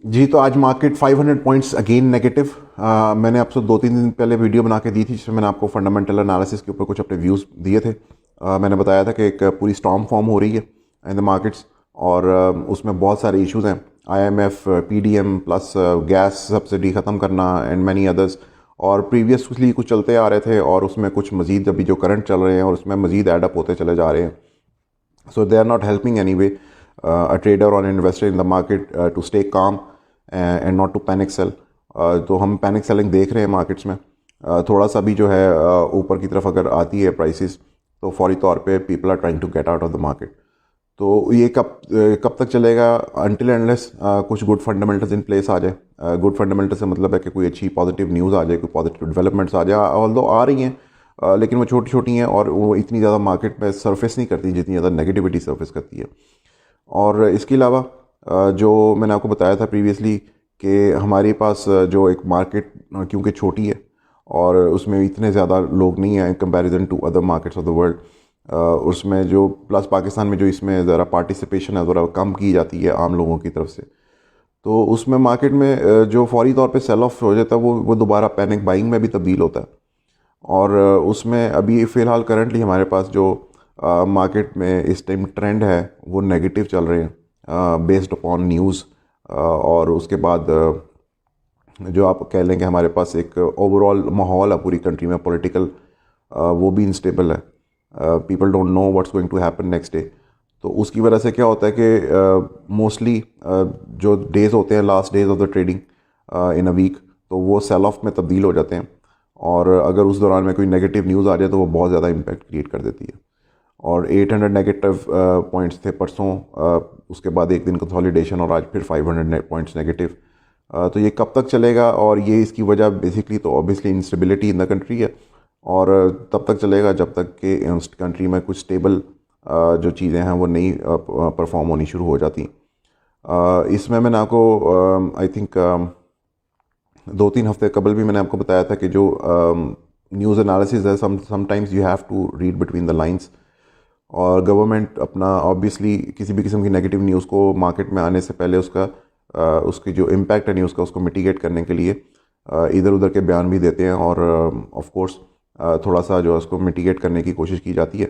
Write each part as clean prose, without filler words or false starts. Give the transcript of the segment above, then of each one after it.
जी, तो आज market 500 points again negative. मैंने आपसे 2-3 दिन पहले वीडियो बना के दी थी जिसमें मैंने आपको फंडामेंटल एनालिसिस के ऊपर कुछ अपने व्यूज़ दिए थे। मैंने बताया था कि एक पूरी स्टॉर्म फॉर्म हो रही है इन द मार्केट्स, और उसमें बहुत सारे इश्यूज हैं। IMF, PDM plus gas subsidy ख़त्म करना एंड मैनी अदर्स, और प्रीवियसली कुछ चलते आ रहे थे और उसमें कुछ मज़ीद अभी जो करंट चल रहे हैं और उसमें मज़ीद एडअप होते चले जा रहे हैं। So they are not helping anyway a trader or an investor in the market to stay calm and not to panic sell. तो हम पैनिक सेलिंग देख रहे हैं मार्केट्स में। थोड़ा सा भी जो है ऊपर की तरफ अगर आती है प्राइसेस, तो फौरी तौर पे people are trying to get out of the market. तो ये कब तक चलेगा? अनटिल एंडलेस कुछ गुड फंडामेंटल्स इन प्लेस आ जाए। गुड फंडामेंटल से मतलब है कि कोई अच्छी पॉजिटिव न्यूज़ आ जाए, कोई पॉजिटिव डेवलपमेंट्स आ जाए। ऑल्दो आ रही हैं, लेकिन वो छोटी छोटी हैं और वो इतनी ज़्यादा मार्केट में सरफेस नहीं करती जितनी ज़्यादा नेगेटिविटी सरफेस करती है। और इसके अलावा जो मैंने आपको बताया था प्रीवियसली कि हमारे पास जो एक मार्केट क्योंकि छोटी है और उसमें इतने ज़्यादा लोग नहीं हैं in comparison to other markets of the world, उसमें जो प्लस पाकिस्तान में जो इसमें ज़रा पार्टिसिपेशन है ज़रा कम की जाती है आम लोगों की तरफ से, तो उसमें मार्केट में जो फौरी तौर पे सेल ऑफ हो जाता है वो दोबारा पैनिक बाइंग में भी तब्दील होता है। और उसमें अभी फ़िलहाल करंटली हमारे पास जो मार्केट में इस टाइम ट्रेंड है वो नेगेटिव चल रहे हैं बेस्ड अपॉन न्यूज़। और उसके बाद जो आप कह लें कि हमारे पास एक ओवरऑल माहौल है पूरी कंट्री में पॉलिटिकल, वो भी इंस्टेबल है। People don't know what's going to happen next day. तो उसकी वजह से क्या होता है कि मोस्टली जो डेज़ होते हैं last days of the trading in a week, तो वो सेल ऑफ में तब्दील हो जाते हैं। और अगर उस दौरान में कोई नेगेटिव न्यूज़ आ जाए तो वो बहुत ज़्यादा इम्पैक्ट क्रिएट कर देती है। और 800 नेगेटिव पॉइंट्स थे परसों, उसके बाद एक दिन कंसोलिडेशन और आज फिर 500 पॉइंट्स नेगेटिव। तो ये कब तक चलेगा? और ये इसकी वजह बेसिकली तो obviously instability in the country है। और तब तक चलेगा जब तक कि कंट्री में कुछ स्टेबल जो चीज़ें हैं वो नई परफॉर्म होनी शुरू हो जाती। इसमें मैंने आपको आई थिंक 2-3 हफ्ते कबल भी मैंने आपको बताया था कि जो न्यूज़ एनालिसिस है sometimes you have to read between the lines. और गवर्नमेंट अपना ऑब्वियसली किसी भी किस्म की नेगेटिव न्यूज़ को मार्केट में आने से पहले उसकी जो इम्पैक्ट है न्यूज़ का उसको मिटिगेट करने के लिए इधर उधर के बयान भी देते हैं, और ऑफ कोर्स थोड़ा सा जो है उसको मिटिगेट करने की कोशिश की जाती है।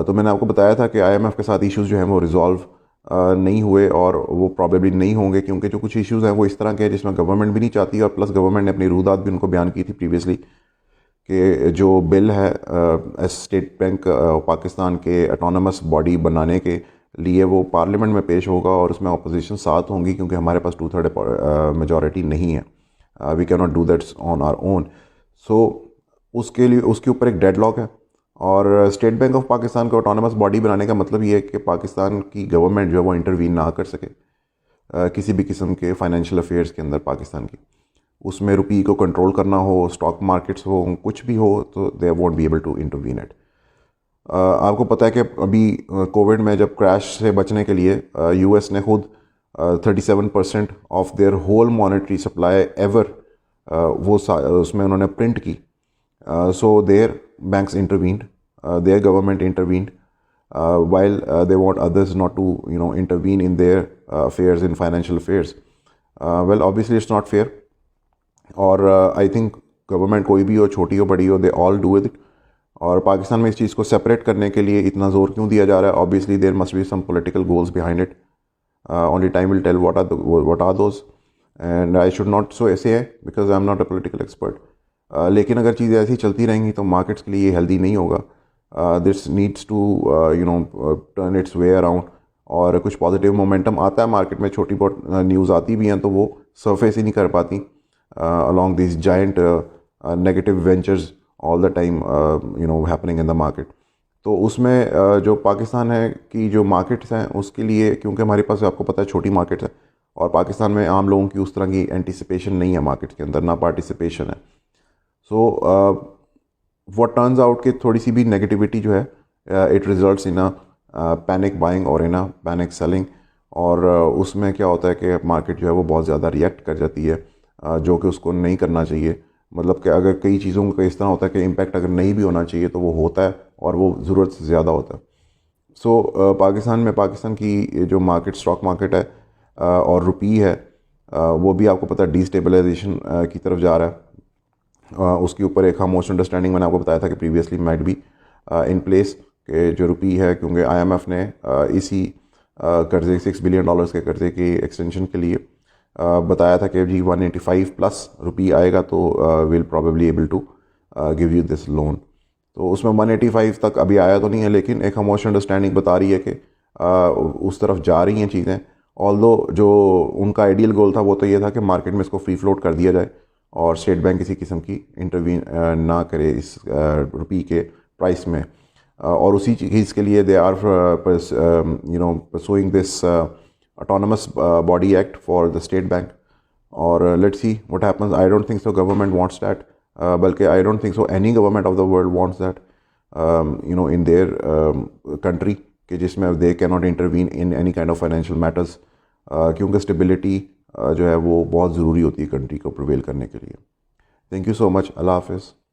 तो मैंने आपको बताया था कि आईएमएफ के साथ इश्यूज़ जो हैं वो रिजॉल्व नहीं हुए और वो प्रॉबेबली नहीं होंगे, क्योंकि जो कुछ इश्यूज़ हैं वो इस तरह के हैं जिसमें गवर्नमेंट भी नहीं चाहती, और प्लस गवर्नमेंट ने अपनी रूदात भी उनको बयान की थी प्रीवियसली कि जो बिल है स्टेट बैंक पाकिस्तान के ऑटोनमस बॉडी बनाने के लिए वो पार्लियामेंट में पेश होगा और उसमें अपोजिशन 7 होंगी, क्योंकि हमारे पास 2/3 मेजॉरिटी नहीं है। We can not do that on our own. So उसके लिए उसके ऊपर एक डेडलॉक है। और स्टेट बैंक ऑफ पाकिस्तान को ऑटोनमस बॉडी बनाने का मतलब ये है कि पाकिस्तान की गवर्नमेंट जो है वो इंटरवीन ना कर सके किसी भी किस्म के फाइनेंशियल अफेयर्स के अंदर पाकिस्तान की। उसमें रुपये को कंट्रोल करना हो, स्टॉक मार्केट्स हो, कुछ भी हो, तो they won't be able to intervene it. आपको पता है कि अभी कोविड में जब क्रैश से बचने के लिए यूएस ने खुद 37% of their whole monetary supply ever वो उसमें उन्होंने प्रिंट की। So their banks intervened, their government intervened, while they want others not to intervene in their affairs, in financial affairs. Well, obviously it's not fair, और I think government कोई भी हो, छोटी हो बड़ी हो, they all do with it. और पाकिस्तान में इस चीज़ को सेपरेट करने के लिए इतना ज़ोर क्यों दिया जा रहा है? Obviously there must be some political goals behind it. Only time will tell what are those, and I should not so ऐसे है because I am not a political expert. लेकिन अगर चीज़ें ऐसी चलती रहेंगी तो मार्केट्स के लिए ये हेल्दी नहीं होगा। This needs to turn its way around, और कुछ पॉजिटिव मोमेंटम आता है मार्केट में, छोटी बहुत न्यूज़ आती भी हैं तो वो सरफेस ही नहीं कर पाती along these giant negative ventures all the time happening in the market। तो उसमें जो पाकिस्तान है कि जो मार्केट्स हैं उसके लिए, क्योंकि हमारे पास आपको पता है छोटी मार्केट्स है और पाकिस्तान में आम लोगों की उस तरह की एंटिसिपेशन नहीं है मार्केट्स के अंदर, ना पार्टिसिपेशन है। सो व्हाट टर्न्स आउट कि थोड़ी सी भी नेगेटिविटी जो है it results in a panic buying और इन अ पैनिक सेलिंग। और उसमें क्या होता है कि मार्केट जो है वो बहुत ज़्यादा रिएक्ट कर जाती है, जो कि उसको नहीं करना चाहिए। मतलब कि अगर कई चीज़ों का इस तरह होता है कि इम्पैक्ट अगर नहीं भी होना चाहिए तो वो होता है और वो ज़रूरत से ज़्यादा होता है। सो पाकिस्तान की जो मार्केट स्टॉक मार्केट है और रुपये है, वो भी आपको पता है डिस्टेबलाइजेशन की तरफ जा रहा है। उसके ऊपर एक खामोश अंडरस्टैंडिंग मैंने आपको बताया था कि previously might be in place कि जो रुपी है, क्योंकि IMF ने इसी कर्जे $6 बिलियन के कर्जे की एक्सटेंशन के लिए बताया था कि जी 185 प्लस रुपी आएगा तो will probably able to give you this loan. तो उसमें 185 तक अभी आया तो नहीं है, लेकिन एक खामोश अंडरस्टैंडिंग बता रही है कि उस तरफ जा रही हैं चीज़ें। ऑल्दो जो उनका आइडियल गोल था वो तो ये था कि मार्केट में इसको फ्री फ्लोट कर दिया जाए और स्टेट बैंक किसी किस्म की इंटरवीन ना करे इस रुपी के प्राइस में। और उसी चीज़ के लिए they are pursuing this autonomous body act for the state bank, और let's see what happens. I don't think so government wants that, बल्कि I don't think so any government of the world wants that, in their country, कि जिसमें they cannot intervene in any kind of financial matters, क्योंकि stability जो है वो बहुत ज़रूरी होती है कंट्री को प्रिवेल करने के लिए। Thank you so much. अल्लाह हाफिज़।